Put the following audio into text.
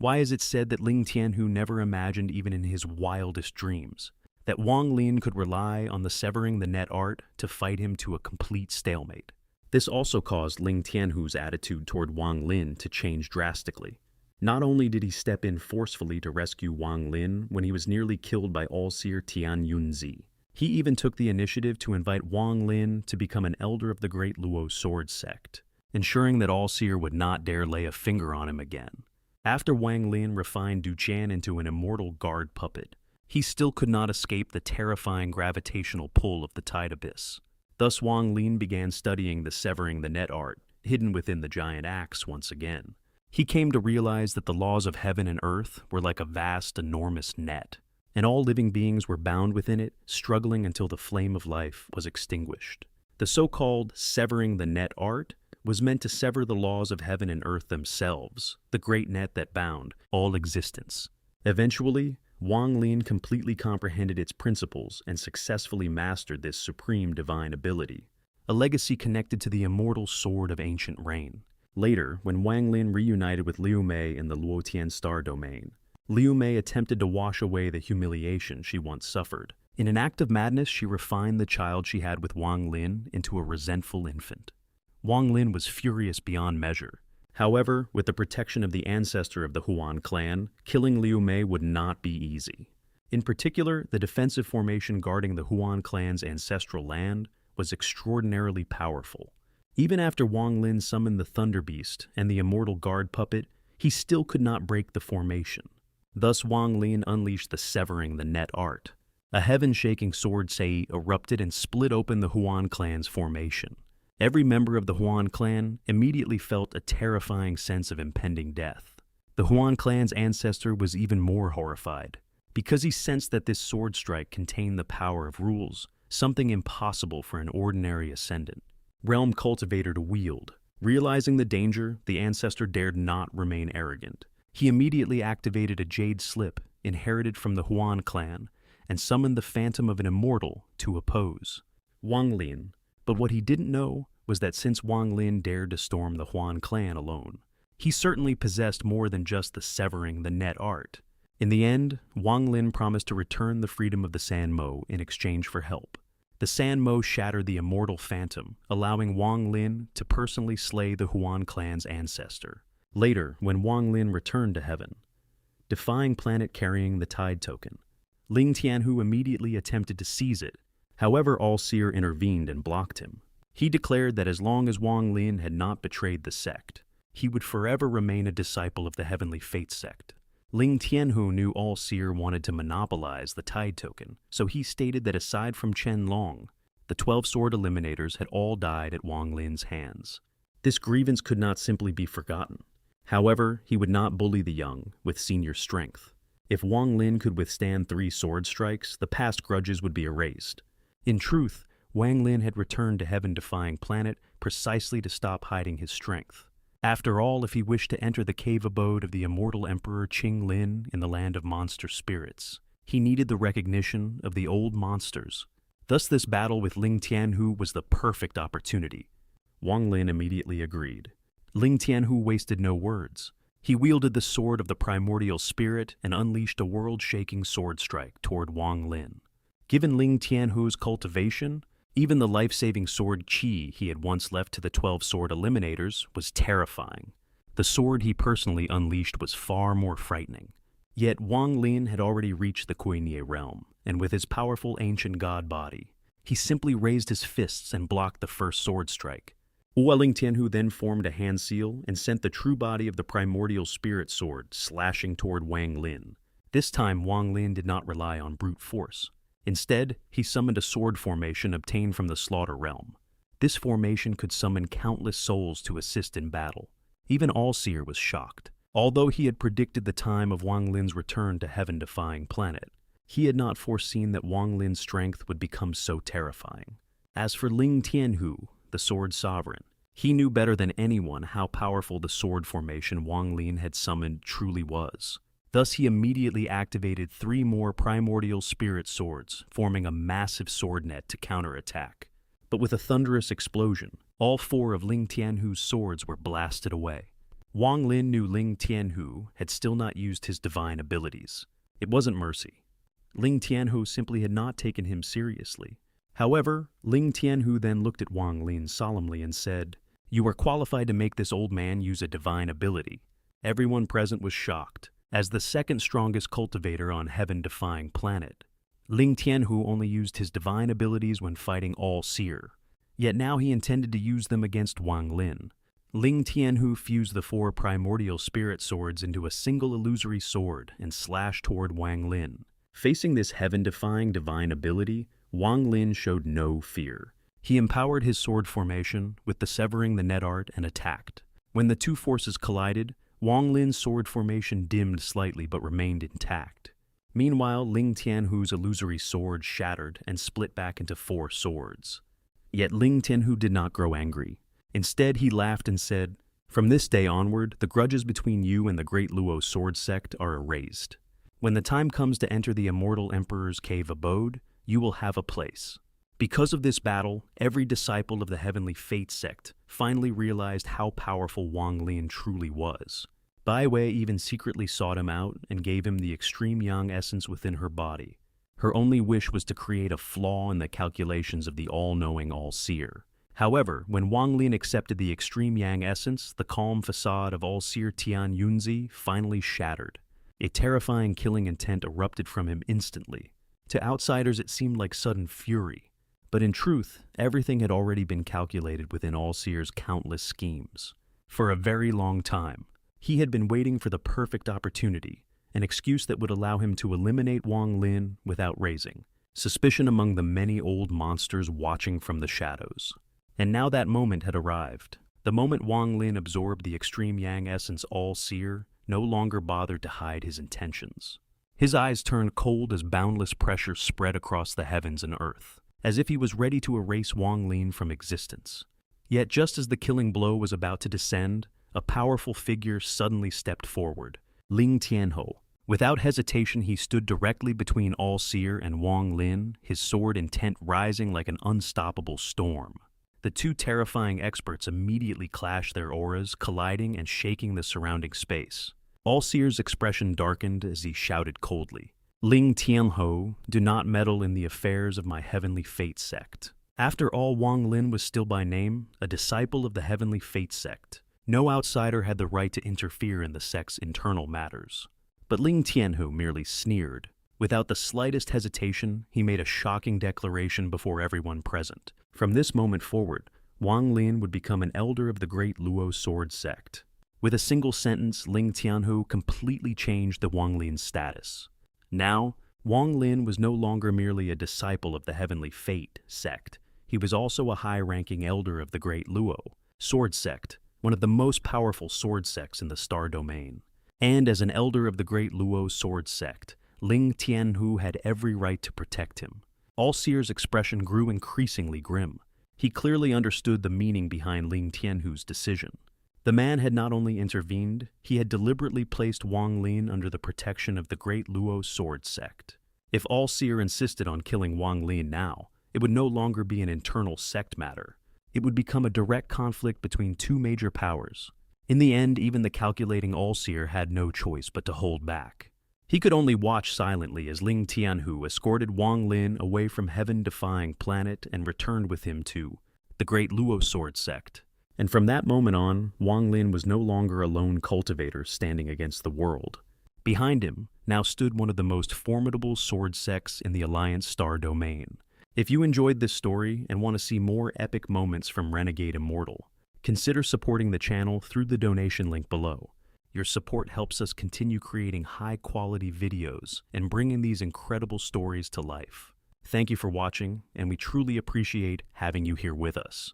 Why is it said that Ling Tianhou never imagined even in his wildest dreams that Wang Lin could rely on the severing the net art to fight him to a complete stalemate? This also caused Ling Tianhou's attitude toward Wang Lin to change drastically. Not only did he step in forcefully to rescue Wang Lin when he was nearly killed by All-Seer Tian Yunzi, he even took the initiative to invite Wang Lin to become an elder of the Great Luo Sword Sect, ensuring that All-Seer would not dare lay a finger on him again. After Wang Lin refined Duchan into an immortal guard puppet, he still could not escape the terrifying gravitational pull of the Tide Abyss. Thus Wang Lin began studying the severing the net art, hidden within the giant axe once again. He came to realize that the laws of heaven and earth were like a vast, enormous net, and all living beings were bound within it, struggling until the flame of life was extinguished. The so-called severing the net art was meant to sever the laws of heaven and earth themselves, the great net that bound all existence. Eventually, Wang Lin completely comprehended its principles and successfully mastered this supreme divine ability, a legacy connected to the immortal sword of ancient rain. Later, when Wang Lin reunited with Liu Mei in the Luotian star domain, Liu Mei attempted to wash away the humiliation she once suffered. In an act of madness, she refined the child she had with Wang Lin into a resentful infant. Wang Lin was furious beyond measure. However, with the protection of the ancestor of the Huan clan, killing Liu Mei would not be easy. In particular, the defensive formation guarding the Huan clan's ancestral land was extraordinarily powerful. Even after Wang Lin summoned the Thunder Beast and the immortal guard puppet, he still could not break the formation. Thus Wang Lin unleashed the severing the net art. A heaven-shaking sword sei erupted and split open the Huan clan's formation. Every member of the Huan clan immediately felt a terrifying sense of impending death. The Huan clan's ancestor was even more horrified, because he sensed that this sword strike contained the power of rules, something impossible for an ordinary ascendant realm cultivator to wield. Realizing the danger, the ancestor dared not remain arrogant. He immediately activated a jade slip inherited from the Huan clan and summoned the phantom of an immortal to oppose Wang Lin. But what he didn't know was that since Wang Lin dared to storm the Huan clan alone, he certainly possessed more than just the severing the net art. In the end, Wang Lin promised to return the freedom of the Sanmo in exchange for help. The Sanmo shattered the immortal phantom, allowing Wang Lin to personally slay the Huan clan's ancestor. Later, when Wang Lin returned to heaven, defying planet carrying the tide token, Ling Tianhou immediately attempted to seize it. However, All-Seer intervened and blocked him. He declared that as long as Wang Lin had not betrayed the sect, he would forever remain a disciple of the Heavenly Fate sect. Ling Tianhou knew All-Seer wanted to monopolize the tide token, so he stated that aside from Chen Long, the 12 sword eliminators had all died at Wang Lin's hands. This grievance could not simply be forgotten. However, he would not bully the young with senior strength. If Wang Lin could withstand 3 sword strikes, the past grudges would be erased. In truth, Wang Lin had returned to heaven-defying planet precisely to stop hiding his strength. After all, if he wished to enter the cave abode of the immortal Emperor Qing Lin in the land of monster spirits, he needed the recognition of the old monsters. Thus this battle with Ling Tianhou was the perfect opportunity. Wang Lin immediately agreed. Ling Tianhou wasted no words. He wielded the sword of the primordial spirit and unleashed a world-shaking sword strike toward Wang Lin. Given Ling Tianhou's cultivation, even the life-saving sword qi he had once left to the 12 sword eliminators was terrifying. The sword he personally unleashed was far more frightening. Yet Wang Lin had already reached the Kuei-Nie realm, and with his powerful ancient god body, he simply raised his fists and blocked the first sword strike. Ling Tianhou then formed a hand seal and sent the true body of the primordial spirit sword slashing toward Wang Lin. This time Wang Lin did not rely on brute force. Instead, he summoned a sword formation obtained from the Slaughter Realm. This formation could summon countless souls to assist in battle. Even All-Seer was shocked. Although he had predicted the time of Wang Lin's return to heaven-defying planet, he had not foreseen that Wang Lin's strength would become so terrifying. As for Ling Tianhou, the sword sovereign, he knew better than anyone how powerful the sword formation Wang Lin had summoned truly was. Thus he immediately activated 3 more primordial spirit swords, forming a massive sword net to counterattack. But with a thunderous explosion, all 4 of Ling Tianhou's swords were blasted away. Wang Lin knew Ling Tianhou had still not used his divine abilities. It wasn't mercy. Ling Tianhou simply had not taken him seriously. However, Ling Tianhou then looked at Wang Lin solemnly and said, "You are qualified to make this old man use a divine ability." Everyone present was shocked. As the second strongest cultivator on heaven-defying planet, Ling Tianhou only used his divine abilities when fighting All-Seer. Yet now he intended to use them against Wang Lin. Ling Tianhou fused the 4 primordial spirit swords into a single illusory sword and slashed toward Wang Lin. Facing this heaven-defying divine ability, Wang Lin showed no fear. He empowered his sword formation with the severing the net art and attacked. When the two forces collided, Wang Lin's sword formation dimmed slightly but remained intact. Meanwhile, Ling Tianhou's illusory sword shattered and split back into 4 swords. Yet Ling Tianhou did not grow angry. Instead, he laughed and said, "From this day onward, the grudges between you and the Great Luo Sword Sect are erased. When the time comes to enter the Immortal Emperor's cave abode, you will have a place." Because of this battle, every disciple of the Heavenly Fate sect finally realized how powerful Wang Lin truly was. Bai Wei even secretly sought him out and gave him the extreme yang essence within her body. Her only wish was to create a flaw in the calculations of the all-knowing All-Seer. However, when Wang Lin accepted the extreme yang essence, the calm facade of All-Seer Tian Yunzi finally shattered. A terrifying killing intent erupted from him instantly. To outsiders, it seemed like sudden fury. But in truth, everything had already been calculated within All-Seer's countless schemes. For a very long time, he had been waiting for the perfect opportunity, an excuse that would allow him to eliminate Wang Lin without raising suspicion among the many old monsters watching from the shadows. And now that moment had arrived. The moment Wang Lin absorbed the extreme yang essence All-Seer no longer bothered to hide his intentions. His eyes turned cold as boundless pressure spread across the heavens and earth, as if he was ready to erase Wang Lin from existence. Yet just as the killing blow was about to descend, a powerful figure suddenly stepped forward, Ling Tianhou. Without hesitation, he stood directly between All-Seer and Wang Lin, his sword intent rising like an unstoppable storm. The two terrifying experts immediately clashed their auras, colliding and shaking the surrounding space. All-Seer's expression darkened as he shouted coldly, "Ling Tianhou, do not meddle in the affairs of my Heavenly Fate sect." After all, Wang Lin was still by name a disciple of the Heavenly Fate sect. No outsider had the right to interfere in the sect's internal matters. But Ling Tianhou merely sneered. Without the slightest hesitation, he made a shocking declaration before everyone present. From this moment forward, Wang Lin would become an elder of the Great Luo Sword Sect. With a single sentence, Ling Tianhou completely changed the Wang Lin's status. Now, Wang Lin was no longer merely a disciple of the Heavenly Fate sect. He was also a high-ranking elder of the Great Luo Sword Sect, one of the most powerful sword sects in the Star Domain. And as an elder of the Great Luo Sword Sect, Ling Tianhou had every right to protect him. All-Seer's expression grew increasingly grim. He clearly understood the meaning behind Ling Tianhou's decision. The man had not only intervened, he had deliberately placed Wang Lin under the protection of the Great Luo Sword Sect. If All-Seer insisted on killing Wang Lin now, it would no longer be an internal sect matter. It would become a direct conflict between two major powers. In the end, even the calculating All-Seer had no choice but to hold back. He could only watch silently as Ling Tianhou escorted Wang Lin away from heaven-defying planet and returned with him to the Great Luo Sword Sect. And from that moment on, Wang Lin was no longer a lone cultivator standing against the world. Behind him now stood one of the most formidable sword sects in the Alliance Star Domain. If you enjoyed this story and want to see more epic moments from Renegade Immortal, consider supporting the channel through the donation link below. Your support helps us continue creating high-quality videos and bringing these incredible stories to life. Thank you for watching, and we truly appreciate having you here with us.